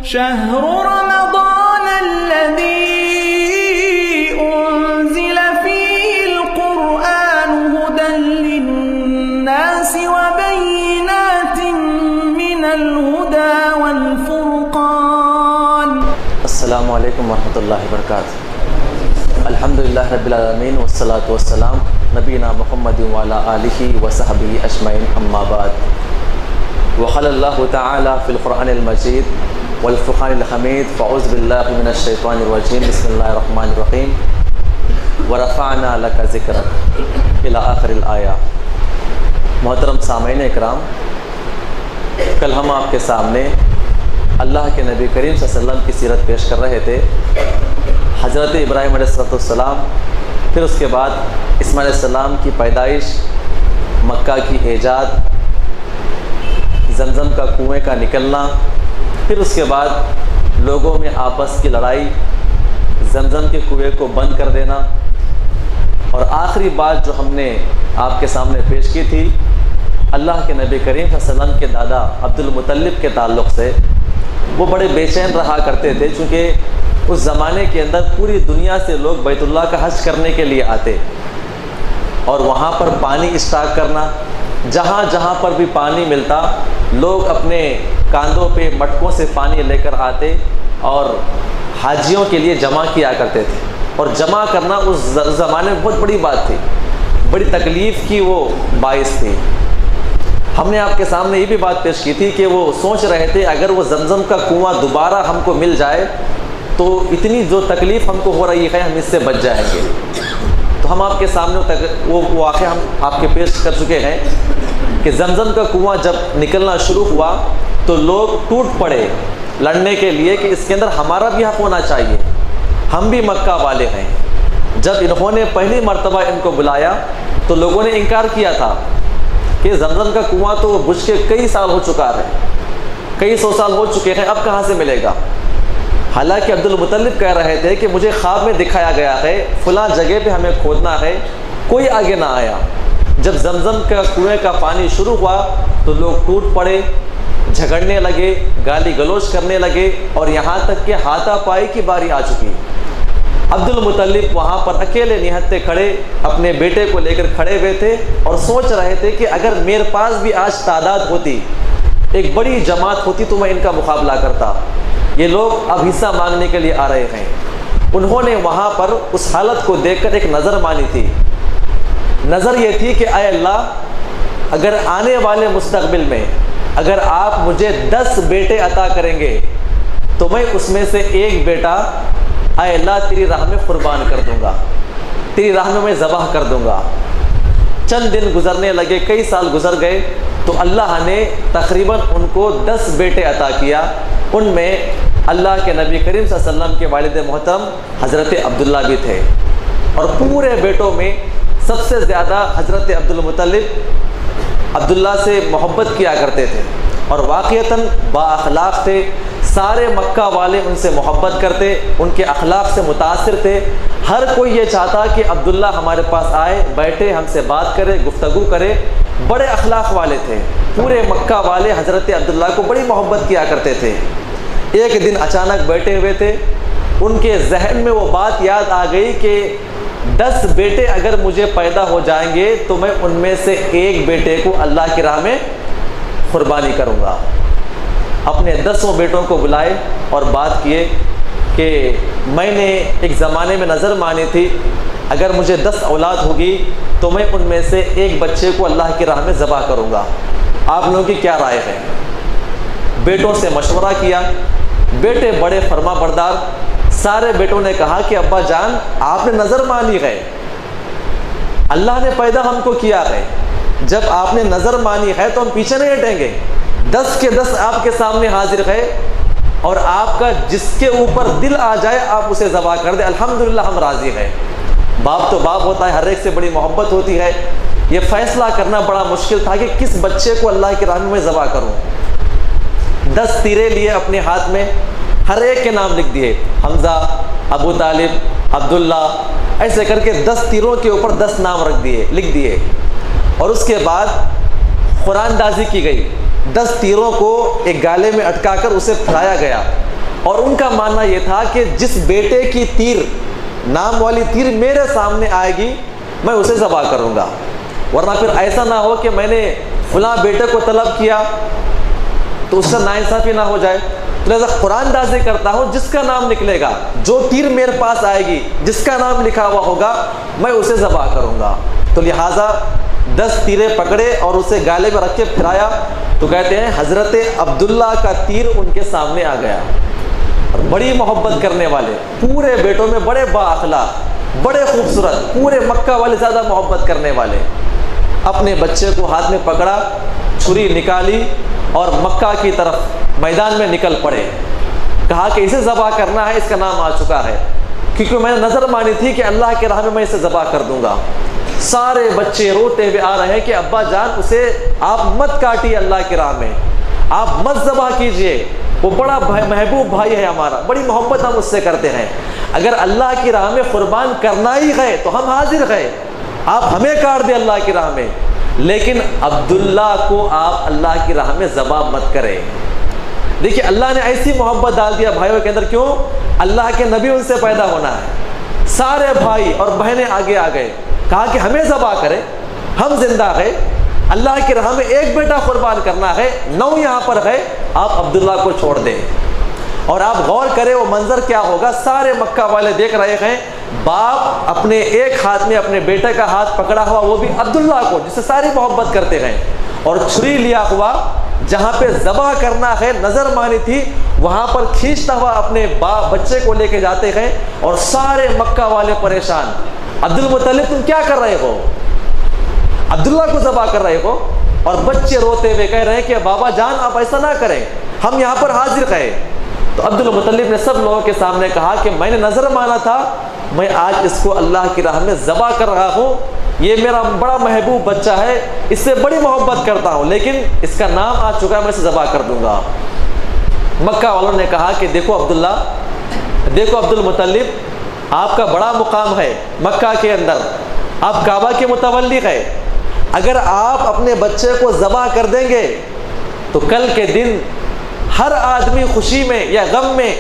شهر رمضان الذي أنزل فيه القرآن هدى للناس وبينات من الهدى والفرقان. السلام علیکم ورحمۃ اللہ وبرکاتہ. الحمدللہ رب العالمین والصلاة والسلام نبینا محمد وعلی آلہ وصحبہ اجمعین، اما بعد. وقال اللہ تعالی فی القرآن المجید والفرقان الحمید، فاعوذ باللہ من الشیطان الرجیم، بسم اللہ الرحمن الرحیم. ورفعنا لک ذکرک الی آخر الآیہ. محترم سامعین اکرام، کل ہم آپ کے سامنے اللہ کے نبی کریم صلی اللہ علیہ وسلم کی سیرت پیش کر رہے تھے. حضرت ابراہیم علیہ السلام، پھر اس کے بعد اسماعیل علیہ السلام کی پیدائش، مکہ کی ایجاد، زمزم کا کنویں کا نکلنا، پھر اس کے بعد لوگوں میں آپس کی لڑائی، زمزم کے کنویں کو بند کر دینا، اور آخری بات جو ہم نے آپ کے سامنے پیش کی تھی اللہ کے نبی کریم صلی اللہ علیہ وسلم کے دادا عبد المطلب کے تعلق سے. وہ بڑے بے چین رہا کرتے تھے، چونکہ اس زمانے کے اندر پوری دنیا سے لوگ بیت اللہ کا حج کرنے کے لیے آتے، اور وہاں پر پانی اسٹاک کرنا، جہاں جہاں پر بھی پانی ملتا لوگ اپنے کاندھوں پہ مٹکوں سے پانی لے کر آتے اور حاجیوں کے لیے جمع کیا کرتے تھے. اور جمع کرنا اس زمانے میں بہت بڑی بات تھی، بڑی تکلیف کی وہ باعث تھی. ہم نے آپ کے سامنے یہ بھی بات پیش کی تھی کہ وہ سوچ رہے تھے اگر وہ زمزم کا کنواں دوبارہ ہم کو مل جائے تو اتنی جو تکلیف ہم کو ہو رہی ہے ہم اس سے بچ جائیں گے. تو ہم آپ کے سامنے وہ واقعہ ہم آپ کے پیش کر چکے ہیں کہ زمزم کا کنواں جب نکلنا شروع ہوا تو لوگ ٹوٹ پڑے لڑنے کے لیے کہ اس کے اندر ہمارا بھی حق ہونا چاہیے، ہم بھی مکہ والے ہیں. جب انہوں نے پہلی مرتبہ ان کو بلایا تو لوگوں نے انکار کیا تھا کہ زمزم کا کنواں تو بجھ کے کئی سال ہو چکا ہے، کئی سو سال ہو چکے ہیں، اب کہاں سے ملے گا. حالانکہ عبد المطلب کہہ رہے تھے کہ مجھے خواب میں دکھایا گیا ہے فلاں جگہ پہ ہمیں کھودنا ہے، کوئی آگے نہ آیا. جب زمزم کا کنویں کا پانی شروع ہوا تو لوگ ٹوٹ پڑے، جھگڑنے لگے، گالی گلوچ کرنے لگے، اور یہاں تک کہ ہاتھا پائی کی باری آ چکی. عبد المطلب وہاں پر اکیلے نہتے کھڑے اپنے بیٹے کو لے کر کھڑے ہوئے تھے اور سوچ رہے تھے کہ اگر میرے پاس بھی آج تعداد ہوتی، ایک بڑی جماعت ہوتی تو میں ان کا مقابلہ کرتا. یہ لوگ اب حصہ مانگنے کے لیے آ رہے ہیں. انہوں نے وہاں پر اس حالت کو دیکھ کر ایک نظر مانی تھی. نظر یہ تھی کہ اے اللہ، اگر آنے والے مستقبل میں اگر آپ مجھے 10 بیٹے عطا کریں گے تو میں اس میں سے ایک بیٹا اے اللہ تیری راہ میں قربان کر دوں گا، تیری راہ میں ذبح کر دوں گا. چند دن گزرنے لگے، کئی سال گزر گئے تو اللہ نے تقریباً ان کو 10 بیٹے عطا کیا. ان میں اللہ کے نبی کریم صلی اللہ علیہ وسلم کے والد محترم حضرت عبداللہ بھی تھے، اور پورے بیٹوں میں سب سے زیادہ حضرت عبد المطلب عبداللہ سے محبت کیا کرتے تھے اور واقعتاً با اخلاق تھے. سارے مکہ والے ان سے محبت کرتے، ان کے اخلاق سے متاثر تھے. ہر کوئی یہ چاہتا کہ عبداللہ ہمارے پاس آئے، بیٹھے، ہم سے بات کرے، گفتگو کرے. بڑے اخلاق والے تھے. پورے مکہ والے حضرت عبداللہ کو بڑی محبت کیا کرتے تھے. ایک دن اچانک بیٹھے ہوئے تھے، ان کے ذہن میں وہ بات یاد آ گئی کہ 10 بیٹے اگر مجھے پیدا ہو جائیں گے تو میں ان میں سے ایک بیٹے کو اللہ کی راہ میں قربانی کروں گا. اپنے 10 بیٹوں کو بلائے اور بات کیے کہ میں نے ایک زمانے میں نظر مانی تھی اگر مجھے 10 اولاد ہوگی تو میں ان میں سے ایک بچے کو اللہ کی راہ میں ذبح کروں گا. آپ لوگوں کی کیا رائے ہے؟ بیٹوں سے مشورہ کیا. بیٹے بڑے فرما بردار. سارے بیٹوں نے کہا کہ ابا جان آپ نے نظر مانی ہے، اللہ نے پیدا ہم کو کیا ہے، جب آپ نے نظر مانی ہے تو ہم پیچھے نہیں ہٹیں گے. 10 کے 10 آپ کے سامنے حاضر ہے، اور آپ کا جس کے اوپر دل آ جائے آپ اسے ذبح کر دیں، الحمدللہ ہم راضی ہیں. باپ تو باپ ہوتا ہے، ہر ایک سے بڑی محبت ہوتی ہے. یہ فیصلہ کرنا بڑا مشکل تھا کہ کس بچے کو اللہ کی راہ میں ذبح کروں. 10 تیرے لیے اپنے ہاتھ میں، ہر ایک کے نام لکھ دیے، حمزہ، ابو طالب، عبداللہ، ایسے کر کے 10 تیروں کے اوپر 10 نام لکھ دیے. اور اس کے بعد قرآن اندازی کی گئی. 10 تیروں کو ایک گالے میں اٹکا کر اسے پھرایا گیا، اور ان کا ماننا یہ تھا کہ جس بیٹے کی تیر نام والی تیر میرے سامنے آئے گی میں اسے ذبح کروں گا، ورنہ پھر ایسا نہ ہو کہ میں نے فلاں بیٹے کو طلب کیا تو اس سے ناانصافی نہ ہو جائے۔ تو لہٰذا قرآن دازی کرتا ہوں، جس کا نام نکلے گا، جو تیر میرے پاس آئے گی، جس کا نام لکھا ہوا ہوگا میں اسے ذبح کروں گا۔ تو لہٰذا 10 تیریں پکڑے اور اسے گالے میں رکھ کے پھرایا، تو کہتے ہیں حضرت عبداللہ کا تیر ان کے سامنے آ گیا، اور بڑی محبت کرنے والے، پورے بیٹوں میں بڑے با اخلاق، بڑے خوبصورت، پورے مکہ والے زیادہ محبت کرنے والے، اپنے بچے کو ہاتھ میں پکڑا، چھری نکالی اور مکہ کی طرف میدان میں نکل پڑے۔ کہا کہ اسے ذبح کرنا ہے، اس کا نام آ چکا ہے، کیونکہ میں نے نظر مانی تھی کہ اللہ کے راہ میں اسے ذبح کر دوں گا۔ سارے بچے روتے ہوئے آ رہے ہیں کہ ابا جان اسے آپ مت کاٹیے، اللہ کی راہ میں آپ مت ذبح کیجئے، وہ بڑا محبوب بھائی ہے ہمارا، بڑی محبت ہم اس سے کرتے ہیں، اگر اللہ کی راہ میں قربان کرنا ہی ہے تو ہم حاضر ہیں، آپ ہمیں کاٹ دیں اللہ کی راہ میں، لیکن عبداللہ کو آپ اللہ کی راہ میں ذبح مت کریں۔ دیکھیے اللہ نے ایسی محبت ڈال دیا بھائیوں کے اندر، کیوں؟ اللہ کے نبی ان سے پیدا ہونا ہے، سارے بھائی اور بہنیں آگے آ گئے، کہا کہ ہمیں ذبح کرے، ہم زندہ ہیں، اللہ کی راہ میں ایک بیٹا قربان کرنا ہے، 9 یہاں پر ہے، آپ عبداللہ کو چھوڑ دیں۔ اور آپ غور کریں وہ منظر کیا ہوگا، سارے مکہ والے دیکھ رہے ہیں، باپ اپنے ایک ہاتھ میں اپنے بیٹے کا ہاتھ پکڑا ہوا، وہ بھی عبداللہ کو جس سے ساری محبت کرتے ہیں، اور چھری لیا ہوا جہاں پہ ذبح کرنا ہے، نظر مانی تھی، وہاں پر کھینچتا ہوا اپنے بچے کو لے کے جاتے ہیں، اور سارے مکہ والے پریشان، عبد المطلب تم کیا کر رہے ہو؟ عبداللہ کو ذبح کر رہے ہو؟ اور بچے روتے ہوئے کہہ رہے ہیں کہ بابا جان آپ ایسا نہ کریں، ہم یہاں پر حاضر ہیں۔ تو عبد المطلب نے سب لوگوں کے سامنے کہا کہ میں نے نظر مانا تھا، میں آج اس کو اللہ کی راہ میں ذبح کر رہا ہوں، یہ میرا بڑا محبوب بچہ ہے، اس سے بڑی محبت کرتا ہوں، لیکن اس کا نام آ چکا ہے، میں اسے ذبح کر دوں گا۔ مکہ والوں نے کہا کہ دیکھو عبداللہ، دیکھو عبد المطلب، آپ کا بڑا مقام ہے مکہ کے اندر، آپ کعبہ کے متولی ہیں، اگر آپ اپنے بچے کو ذبح کر دیں گے تو کل کے دن ہر آدمی خوشی میں یا غم میں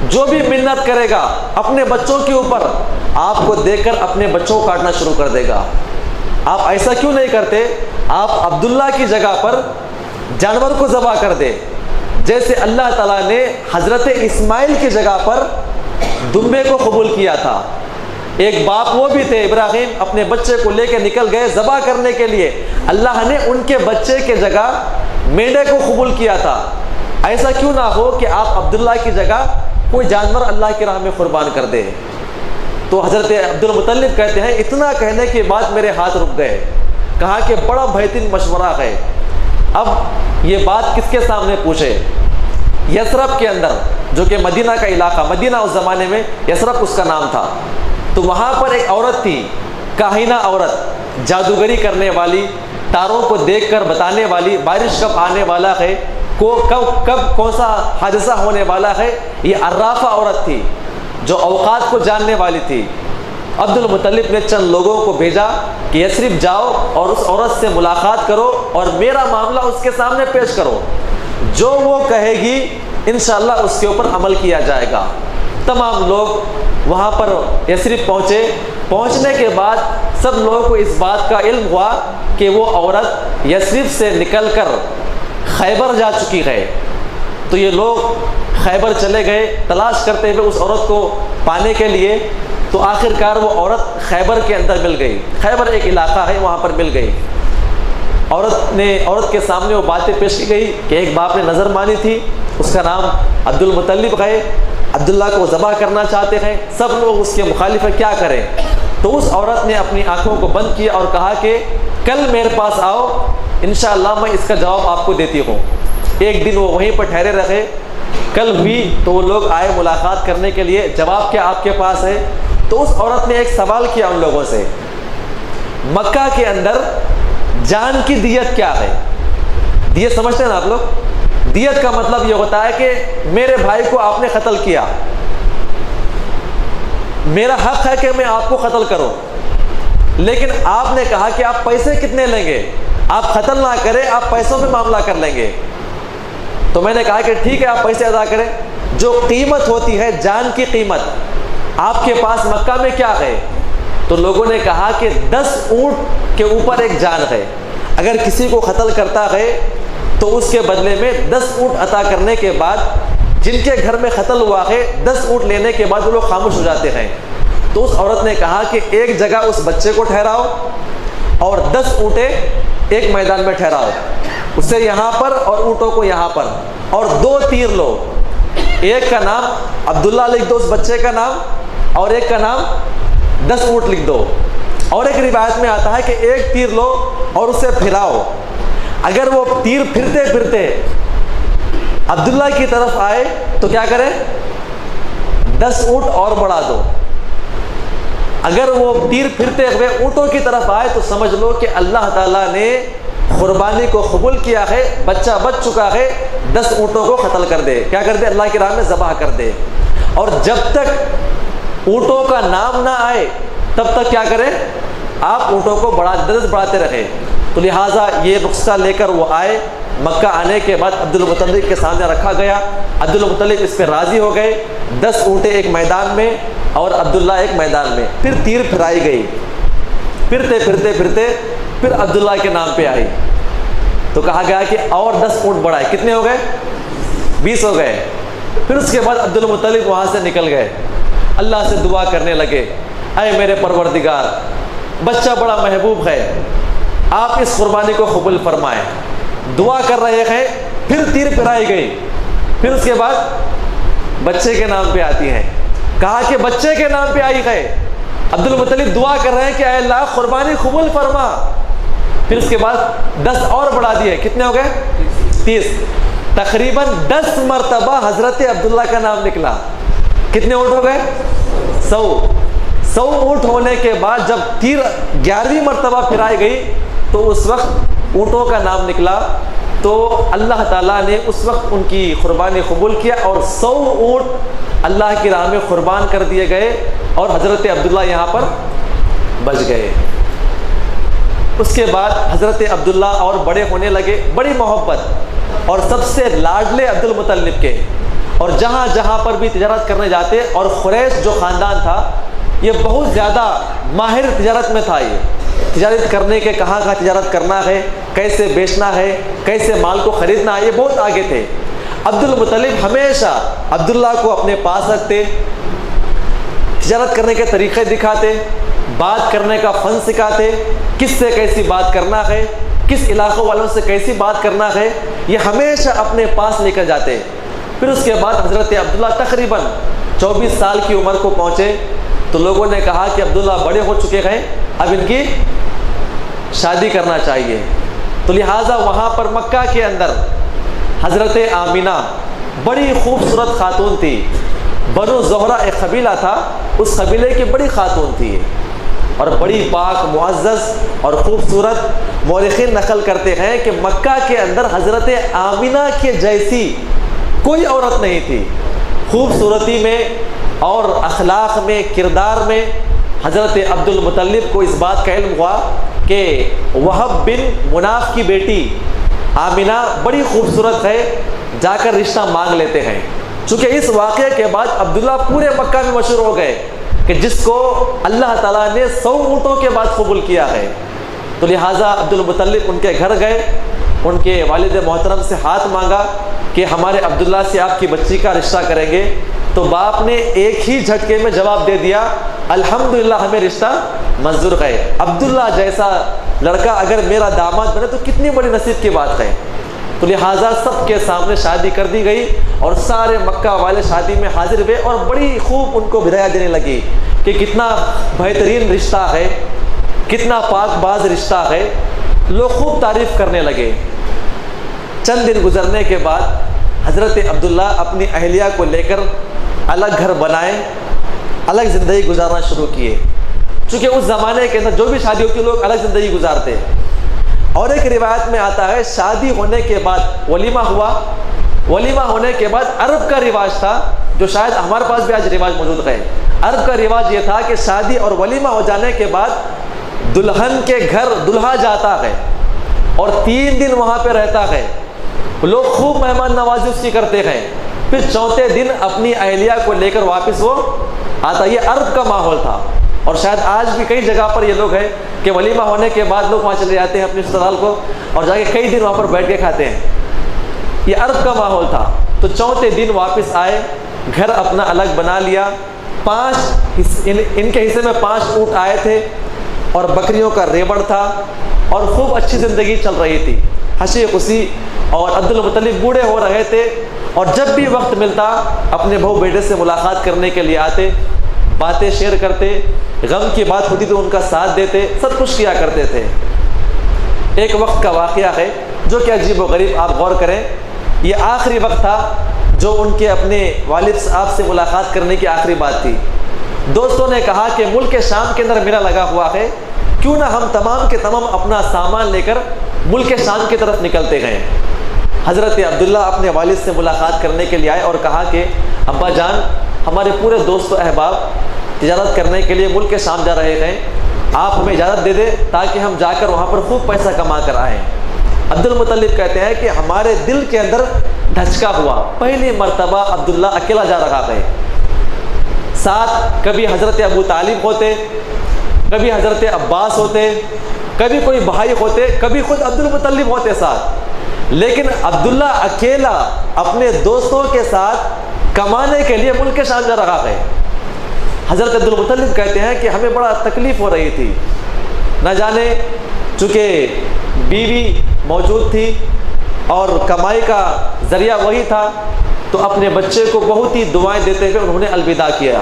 جو بھی منت کرے گا اپنے بچوں کے اوپر، آپ کو دیکھ کر اپنے بچوں کو کاٹنا شروع کر دے گا۔ آپ ایسا کیوں نہیں کرتے، آپ عبداللہ کی جگہ پر جانور کو ذبح کر دے، جیسے اللہ تعالیٰ نے حضرت اسماعیل کی جگہ پر دمبے کو قبول کیا تھا۔ ایک باپ وہ بھی تھے، ابراہیم اپنے بچے کو لے کے نکل گئے ذبح کرنے کے لیے، اللہ نے ان کے بچے کے جگہ مینڈے کو قبول کیا تھا۔ ایسا کیوں نہ ہو کہ آپ عبداللہ کی جگہ کوئی جانور اللہ کی راہ میں قربان کر دے۔ تو حضرت عبد المطلب کہتے ہیں اتنا کہنے کے بعد میرے ہاتھ رک گئے، کہا کہ بڑا بہترین مشورہ ہے، اب یہ بات کس کے سامنے پوچھے؟ یثرب کے اندر، جو کہ مدینہ کا علاقہ، مدینہ اس زمانے میں یثرب اس کا نام تھا، تو وہاں پر ایک عورت تھی، کاہنہ عورت، جادوگری کرنے والی، تاروں کو دیکھ کر بتانے والی، بارش کب آنے والا ہے، کب کون سا حادثہ ہونے والا ہے، یہ عرافہ عورت تھی جو اوقات کو جاننے والی تھی۔ عبد المطلب نے چند لوگوں کو بھیجا کہ یثرب جاؤ اور اس عورت سے ملاقات کرو اور میرا معاملہ اس کے سامنے پیش کرو، جو وہ کہے گی انشاءاللہ اس کے اوپر عمل کیا جائے گا۔ تمام لوگ وہاں پر یثرب پہنچے، پہنچنے کے بعد سب لوگوں کو اس بات کا علم ہوا کہ وہ عورت یثرب سے نکل کر خیبر جا چکی ہے، تو یہ لوگ خیبر چلے گئے تلاش کرتے ہوئے اس عورت کو پانے کے لیے، تو آخر کار وہ عورت خیبر کے اندر مل گئی، خیبر ایک علاقہ ہے وہاں پر مل گئی۔ عورت کے سامنے وہ باتیں پیش کی گئی کہ ایک باپ نے نظر مانی تھی، اس کا نام عبد المطلب ہے، عبداللہ کو ذبح کرنا چاہتے ہیں، سب لوگ اس کے مخالف ہیں، کیا کریں؟ تو اس عورت نے اپنی آنکھوں کو بند کیا اور کہا کہ کل میرے پاس آؤ، انشاءاللہ میں اس کا جواب آپ کو دیتی ہوں۔ ایک دن وہ وہیں پر ٹھہرے رہے، کل ہوئی تو وہ لوگ آئے ملاقات کرنے کے لیے، جواب کیا آپ کے پاس ہے؟ تو اس عورت نے ایک سوال کیا ان لوگوں سے، مکہ کے اندر جان کی دیت کیا ہے؟ دیت سمجھتے ہیں نا آپ لوگ؟ دیت کا مطلب یہ ہوتا ہے کہ میرے بھائی کو آپ نے قتل کیا، میرا حق ہے کہ میں آپ کو قتل کروں، لیکن آپ نے کہا کہ آپ پیسے کتنے لیں گے، آپ قتل نہ کریں، آپ پیسوں پہ معاملہ کر لیں گے، تو میں نے کہا کہ ٹھیک ہے آپ پیسے ادا کریں. جو قیمت ہوتی ہے جان کی قیمت آپ کے پاس مکہ میں کیا ہے؟ تو لوگوں نے کہا کہ 10 اونٹ کے اوپر ایک جان ہے. اگر کسی کو قتل کرتا ہے تو اس کے بدلے میں 10 اونٹ عطا کرنے کے بعد جن کے گھر میں قتل ہوا ہے 10 اونٹ لینے کے بعد وہ لوگ خاموش ہو جاتے ہیں. تو اس عورت نے کہا کہ ایک جگہ اس بچے کو ٹھہراؤ اور 10 اونٹیں ایک میدان میں ٹھہراؤ, اسے یہاں پر اور اونٹوں کو یہاں پر, اور 2 تیر لو, ایک کا نام عبداللہ لکھ دو اس بچے کا نام, اور ایک کا نام 10 اونٹ لکھ دو. اور ایک روایت میں آتا ہے کہ ایک تیر لو اور اسے پھراؤ, اگر وہ تیر پھرتے پھرتے عبداللہ کی طرف آئے تو کیا کرے؟ 10 اونٹ اور بڑھا دو. اگر وہ تیر پھرتے ہوئے اونٹوں کی طرف آئے تو سمجھ لو کہ اللہ تعالیٰ نے قربانی کو قبول کیا ہے, بچہ بچ چکا ہے, 10 اونٹوں کو قتل کر دے, کیا کر دے؟ اللہ کی راہ میں ذبح کر دے. اور جب تک اونٹوں کا نام نہ آئے تب تک کیا کریں؟ آپ اونٹوں کو بڑھاتے رہے. تو لہٰذا یہ نسخہ لے کر وہ آئے. مکہ آنے کے بعد عبد المطلب کے سامنے رکھا گیا. عبد المطلب اس پہ راضی ہو گئے. 10 اونٹیں ایک میدان میں اور عبداللہ ایک میدان میں. پھر تیر پھرائی گئی, پھرتے پھرتے پھرتے پھر عبداللہ کے نام پہ آئی. تو کہا گیا کہ اور 10 اونٹ بڑھائے. کتنے ہو گئے؟ 20 ہو گئے. پھر اس کے بعد عبد المطلب وہاں سے نکل گئے, اللہ سے دعا کرنے لگے, اے میرے پروردگار, بچہ بڑا محبوب ہے, آپ اس قربانی کو قبول فرمائیں. دعا کر رہے ہیں, پھر تیر پھرائی گئی. پھر اس کے بعد بچے کے نام پہ آتی ہیں. کہا کہ بچے کے نام پہ آئی ہے. عبد المطلب دعا کر رہے ہیں کہ اے اللہ قربانی قبول فرما. پھر اس کے بعد 10 اور بڑھا دیے. کتنے ہو گئے؟ 30. تقریباً 10 مرتبہ حضرت عبداللہ کا نام نکلا. کتنے اونٹ ہو گئے؟ 100 اونٹ ہونے کے بعد جب تیر 11ویں مرتبہ پھرائی گئی تو اس وقت اونٹوں کا نام نکلا. تو اللہ تعالیٰ نے اس وقت ان کی قربانی قبول کیا اور 100 اونٹ اللہ کی راہ میں قربان کر دیے گئے اور حضرت عبداللہ یہاں پر بچ گئے. اس کے بعد حضرت عبداللہ اور بڑے ہونے لگے, بڑی محبت اور سب سے لاڈلے عبد المطلب کے. اور جہاں جہاں پر بھی تجارت کرنے جاتے, اور قریش جو خاندان تھا یہ بہت زیادہ ماہر تجارت میں تھا. یہ تجارت کرنے کے کہاں کہاں تجارت کرنا ہے, کیسے بیچنا ہے, کیسے مال کو خریدنا ہے, یہ بہت آگے تھے. عبد المطلب ہمیشہ عبداللہ کو اپنے پاس رکھتے, تجارت کرنے کے طریقے دکھاتے, بات کرنے کا فن سکھاتے, کس سے کیسی بات کرنا ہے, کس علاقوں والوں سے کیسی بات کرنا ہے, یہ ہمیشہ اپنے پاس لے کر جاتے. پھر اس کے بعد حضرت عبداللہ تقریباً 24 سال کی عمر کو پہنچے تو لوگوں نے کہا کہ عبداللہ بڑے ہو چکے ہیں, اب ان کی شادی کرنا چاہیے. تو لہٰذا وہاں پر مکہ کے اندر حضرت آمینہ بڑی خوبصورت خاتون تھی. بنو زہرہ ایک قبیلہ تھا, اس قبیلے کی بڑی خاتون تھی اور بڑی پاک معزز اور خوبصورت. مورخین نقل کرتے ہیں کہ مکہ کے اندر حضرت آمینہ کے جیسی کوئی عورت نہیں تھی. خوبصورتی میں اور اخلاق میں, کردار میں حضرت عبد المطلب کو اس بات کا علم ہوا کہ وہب بن مناف کی بیٹی آمینہ بڑی خوبصورت ہے, جا کر رشتہ مانگ لیتے ہیں. چونکہ اس واقعے کے بعد عبداللہ پورے مکہ میں مشہور ہو گئے کہ جس کو اللہ تعالیٰ نے 100 اونٹوں کے بعد قبول کیا ہے. تو لہٰذا عبد المطلب ان کے گھر گئے, ان کے والد محترم سے ہاتھ مانگا کہ ہمارے عبداللہ سے آپ کی بچی کا رشتہ کریں گے. تو باپ نے ایک ہی جھٹکے میں جواب دے دیا, الحمدللہ ہمیں رشتہ منظور ہے. عبداللہ جیسا لڑکا اگر میرا داماد بنے تو کتنی بڑی نصیب کی بات ہے. تو لہٰذا سب کے سامنے شادی کر دی گئی اور سارے مکہ والے شادی میں حاضر ہوئے اور بڑی خوب ان کو بدایا دینے لگی کہ کتنا بہترین رشتہ ہے, کتنا پاک باز رشتہ ہے. لوگ خوب تعریف کرنے لگے. چند دن گزرنے کے بعد حضرت عبداللہ اپنی اہلیہ کو لے کر الگ گھر بنائے, الگ زندگی گزارنا شروع کیے. چونکہ اس زمانے کے اندر جو بھی شادی ہوتی لوگ الگ زندگی گزارتے. اور ایک روایت میں آتا ہے شادی ہونے کے بعد ولیمہ ہوا. ولیمہ ہونے کے بعد عرب کا رواج تھا, جو شاید ہمارے پاس بھی آج رواج موجود ہے. عرب کا رواج یہ تھا کہ شادی اور ولیمہ ہو جانے کے بعد دلہن کے گھر دلہا جاتا ہے اور 3 دن وہاں پہ رہتا ہے. لوگ خوب مہمان نوازی اس کی کرتے ہیں، پھر چوتھے دن اپنی اہلیہ کو لے کر واپس وہ آتا۔ یہ عرب کا ماحول تھا، اور شاید آج بھی کئی جگہ پر یہ لوگ ہیں کہ ولیمہ ہونے کے بعد لوگ وہاں چلے جاتے ہیں اپنے سسرال کو اور جا کے کئی دن وہاں پر بیٹھ کے کھاتے ہیں۔ یہ عرب کا ماحول تھا۔ تو چوتھے دن واپس آئے، گھر اپنا الگ بنا لیا، ان کے حصے میں 5 اونٹ آئے تھے اور بکریوں کا ریوڑ تھا، اور خوب اچھی زندگی چل رہی تھی، ہنسی خوشی۔ اور عبد المطلب بوڑھے ہو رہے تھے، اور جب بھی وقت ملتا اپنے بہو بیٹے سے ملاقات کرنے کے لیے آتے، باتیں شیئر کرتے، غم کی بات ہوتی تو ان کا ساتھ دیتے، سب کچھ کیا کرتے تھے۔ ایک وقت کا واقعہ ہے جو کہ عجیب و غریب، آپ غور کریں، یہ آخری وقت تھا جو ان کے اپنے والد صاحب سے ملاقات کرنے کی آخری بات تھی۔ دوستوں نے کہا کہ ملک شام کے اندر میلہ لگا ہوا ہے، کیوں نہ ہم تمام کے تمام اپنا سامان لے کر ملک شام کی طرف نکلتے گئے۔ حضرت عبداللہ اپنے والد سے ملاقات کرنے کے لیے آئے اور کہا کہ ابا جان، ہمارے پورے دوست و احباب تجارت کرنے کے لیے ملک شام جا رہے ہیں، آپ ہمیں اجازت دے دیں تاکہ ہم جا کر وہاں پر خوب پیسہ کما کر آئیں۔ عبد المطلب کہتے ہیں کہ ہمارے دل کے اندر دھچکا ہوا، پہلی مرتبہ عبداللہ اکیلا جا رہا ہے، ساتھ کبھی حضرت ابو طالب ہوتے، کبھی حضرت عباس ہوتے، کبھی کوئی بھائی ہوتے، کبھی خود عبد المطلب ہوتے ساتھ، لیکن عبداللہ اکیلا اپنے دوستوں کے ساتھ کمانے کے لیے ملک شام جا رہا ہے۔ حضرت عبد المطلب کہتے ہیں کہ ہمیں بڑا تکلیف ہو رہی تھی، نہ جانے چونکہ بیوی موجود تھی اور کمائی کا ذریعہ وہی تھا، تو اپنے بچے کو بہت ہی دعائیں دیتے ہوئے انہوں نے الوداع کیا،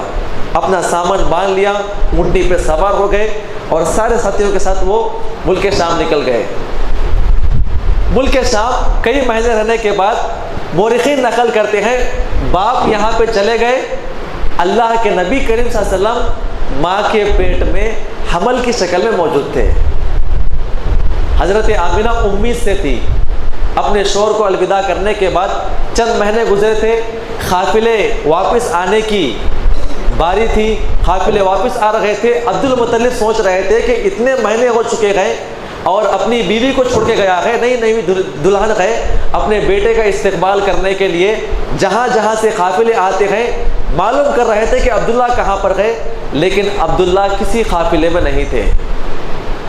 اپنا سامان باندھ لیا، اونٹنی پہ سوار ہو گئے اور سارے ساتھیوں کے ساتھ وہ ملک شام نکل گئے۔ ملک شام کئی مہینے رہنے کے بعد مورخین نقل کرتے ہیں باپ یہاں پہ چلے گئے، اللہ کے نبی کریم صلی اللہ علیہ وسلم ماں کے پیٹ میں حمل کی شکل میں موجود تھے۔ حضرت آمنہ امید سے تھی، اپنے شوہر کو الوداع کرنے کے بعد چند مہینے گزرے تھے، قافلے واپس آنے کی باری تھی، قافلے واپس آ رہے تھے۔ عبد المطلب سوچ رہے تھے کہ اتنے مہینے ہو چکے ہیں اور اپنی بیوی کو چھوڑ کے گیا ہے، نئی دلہن ہے، اپنے بیٹے کا استقبال کرنے کے لیے جہاں جہاں سے قافلے آتے ہیں معلوم کر رہے تھے کہ عبداللہ کہاں پر ہے، لیکن عبداللہ کسی قافلے میں نہیں تھے۔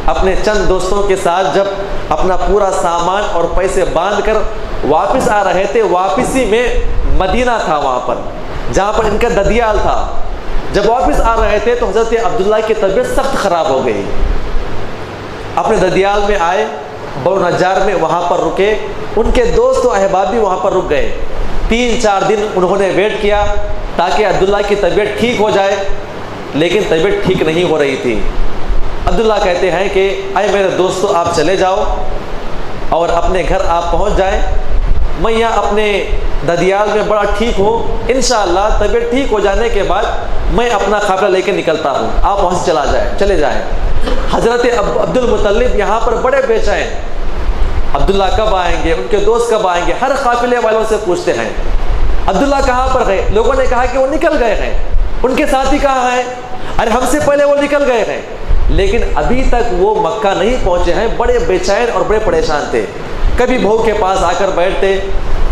اپنے چند دوستوں کے ساتھ جب اپنا پورا سامان اور پیسے باندھ کر واپس آ رہے تھے، واپسی میں مدینہ تھا وہاں پر جہاں پر ان کا ددیال تھا۔ جب واپس آ رہے تھے تو حضرت عبداللہ کی طبیعت سخت خراب ہو گئی، اپنے ددیال میں آئے، بنو نجار میں وہاں پر رکے، ان کے دوست و احباب بھی وہاں پر رک گئے۔ 3-4 دن انہوں نے ویٹ کیا تاکہ عبداللہ کی طبیعت ٹھیک ہو جائے، لیکن طبیعت ٹھیک نہیں ہو رہی تھی۔ عبداللہ کہتے ہیں کہ اے میرے دوستو، آپ چلے جاؤ اور اپنے گھر آپ پہنچ جائیں، میں یہاں اپنے ددیال میں بڑا ٹھیک ہوں، انشاءاللہ طبیعت ٹھیک ہو جانے کے بعد میں اپنا قافلہ لے کے نکلتا ہوں، آپ وہاں سے چلے جائیں۔ حضرت عبد المطلب یہاں پر بڑے بے چین، عبداللہ کب آئیں گے، ان کے دوست کب آئیں گے، ہر قافلے والوں سے پوچھتے ہیں عبداللہ کہاں پر گئے۔ لوگوں نے کہا کہ وہ نکل گئے ہیں، ان کے ساتھی کہاں ہیں، ارے ہم سے پہلے وہ نکل گئے ہیں، لیکن ابھی تک وہ مکہ نہیں پہنچے ہیں۔ بڑے بے چین اور بڑے پریشان تھے، کبھی بہو کے پاس آ کر بیٹھتے،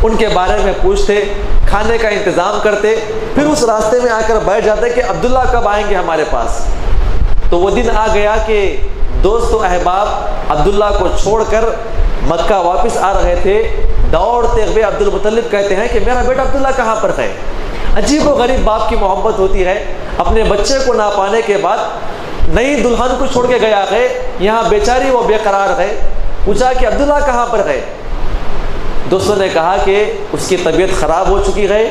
ان کے بارے میں پوچھتے، کھانے کا انتظام کرتے، پھر اس راستے میں آ کر بیٹھ جاتے کہ عبداللہ کب آئیں گے ہمارے پاس۔ تو وہ دن آ گیا کہ دوست و احباب عبداللہ کو چھوڑ کر مکہ واپس آ رہے تھے، دوڑتے ہوئے عبد المطلب کہتے ہیں کہ میرا بیٹا عبداللہ کہاں پر ہے۔ عجیب و غریب باپ کی محبت ہوتی ہے، اپنے بچے کو نہ پانے کے بعد نئی دلہن کو چھوڑ کے گیا ہے، یہاں بیچاری وہ بے قرار ہے، پوچھا کہ عبداللہ کہاں پر ہے۔ دوستوں نے کہا کہ اس کی طبیعت خراب ہو چکی ہے،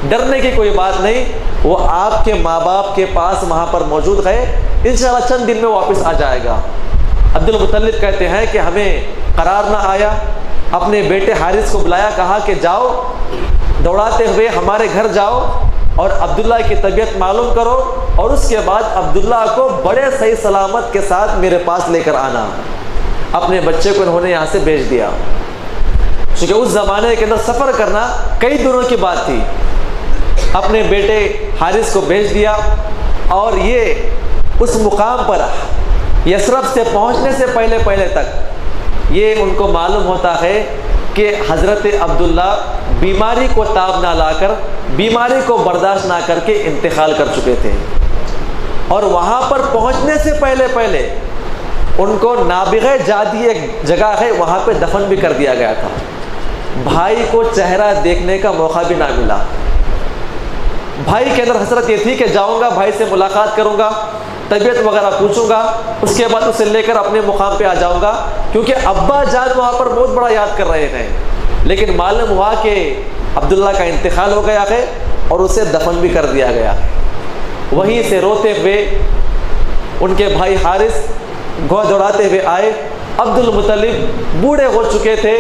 ڈرنے کی کوئی بات نہیں، وہ آپ کے ماں باپ کے پاس وہاں پر موجود ہے، انشاءاللہ چند دن میں واپس آ جائے گا۔ عبد المطلب کہتے ہیں کہ ہمیں قرار نہ آیا، اپنے بیٹے حارث کو بلایا، کہا کہ جاؤ دوڑاتے ہوئے ہمارے گھر جاؤ اور عبداللہ کی طبیعت معلوم کرو، اور اس کے بعد عبداللہ کو بڑے صحیح سلامت کے ساتھ میرے پاس لے کر آنا۔ اپنے بچے کو انہوں نے یہاں سے بھیج دیا، کیونکہ اس زمانے کے اندر سفر کرنا کئی دنوں کی بات تھی۔ اپنے بیٹے حارث کو بھیج دیا، اور یہ اس مقام پر یثرب سے پہنچنے سے پہلے تک یہ ان کو معلوم ہوتا ہے کہ حضرت عبداللہ بیماری کو تاب نہ لا کر، بیماری کو برداشت نہ کر کے انتقال کر چکے تھے، اور وہاں پر پہنچنے سے پہلے ان کو نابغہ جادی ایک جگہ ہے وہاں پہ دفن بھی کر دیا گیا تھا۔ بھائی کو چہرہ دیکھنے کا موقع بھی نہ ملا۔ بھائی کے اندر حسرت یہ تھی کہ جاؤں گا، بھائی سے ملاقات کروں گا، طبیعت وغیرہ پوچھوں گا، اس کے بعد اسے لے کر اپنے مقام پہ آ جاؤں گا، کیونکہ ابا جان وہاں پر بہت بڑا یاد کر رہے ہیں۔ لیکن معلوم ہوا کہ عبداللہ کا انتقال ہو گیا ہے اور اسے دفن بھی کر دیا گیا ہے۔ وہیں سے روتے ہوئے ان کے بھائی حارث گو دوڑاتے ہوئے آئے۔ عبد المطلب بوڑھے ہو چکے تھے،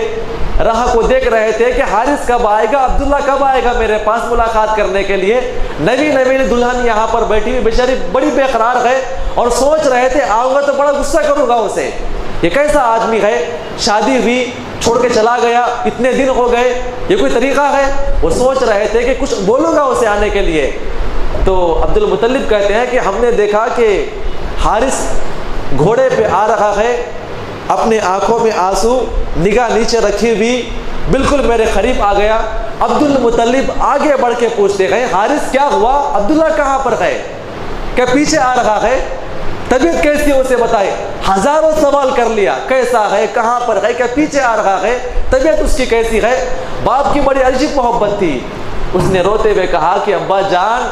راہ کو دیکھ رہے تھے کہ حارث کب آئے گا، عبداللہ کب آئے گا میرے پاس ملاقات کرنے کے لیے۔ نوی دلہن یہاں پر بیٹھی ہوئی بیچاری بڑی بے قرار ہے اور سوچ رہے تھے آؤں گا تو بڑا غصہ کروں گا اسے، یہ کیسا آدمی ہے، شادی ہوئی چھوڑ کے چلا گیا، اتنے دن ہو گئے، یہ کوئی طریقہ ہے؟ وہ سوچ رہے تھے کہ کچھ بولوں گا اسے آنے کے لیے۔ تو عبد المطلب کہتے ہیں کہ ہم نے دیکھا کہ حارث گھوڑے پہ آ رہا ہے، اپنے آنکھوں میں آنسو، نگاہ نیچے رکھی ہوئی، بالکل میرے قریب آ گیا۔ عبد المطلب آگے بڑھ کے پوچھتے گئے حارث کیا ہوا، عبداللہ کہاں پر ہے، کہ پیچھے آ رہا ہے، طبیعت کیسی ہے اسے بتائے۔ ہزاروں سوال کر لیا، کیسا ہے، کہاں پر ہے، کہ پیچھے آ رہا ہے، طبیعت اس کی کیسی ہے۔ باپ کی بڑی عجیب محبت تھی۔ اس نے روتے ہوئے کہا کہ ابا جان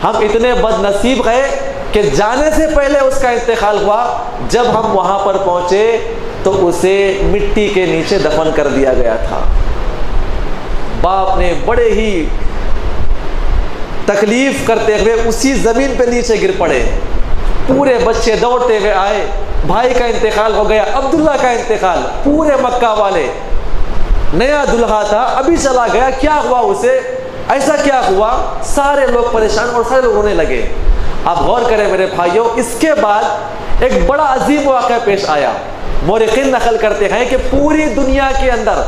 ہم اتنے بد نصیب ہیں کہ جانے سے پہلے اس کا انتقال ہوا، جب ہم وہاں پر پہنچے تو اسے مٹی کے نیچے دفن کر دیا گیا تھا۔ باپ نے بڑے ہی تکلیف کرتے ہوئے اسی زمین پہ نیچے گر پڑے۔ پورے بچے دوڑتے ہوئے آئے، بھائی کا انتقال ہو گیا، عبداللہ کا انتقال، پورے مکہ والے، نیا دلہا تھا ابھی چلا گیا، کیا ہوا اسے، ایسا کیا ہوا، سارے لوگ پریشان اور سارے لوگ رونے لگے۔ آپ غور کریں میرے بھائیوں، اس کے بعد ایک بڑا عظیم واقعہ پیش آیا۔ مورخین نقل کرتے ہیں کہ پوری دنیا کے اندر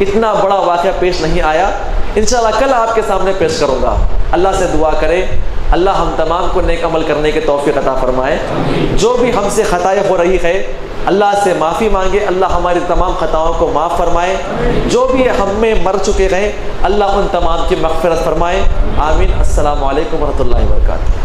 اتنا بڑا واقعہ پیش نہیں آیا۔ انشاءاللہ کل آپ کے سامنے پیش کروں گا۔ اللہ سے دعا کریں اللہ ہم تمام کو نیک عمل کرنے کی توفیق عطا فرمائے۔ جو بھی ہم سے خطائیں ہو رہی ہے اللہ سے معافی مانگے، اللہ ہماری تمام خطاؤں کو معاف فرمائے۔ جو بھی ہم میں مر چکے ہیں اللہ ان تمام کی مغفرت فرمائے، آمین۔ السلام علیکم ورحمۃ اللہ وبرکاتہ۔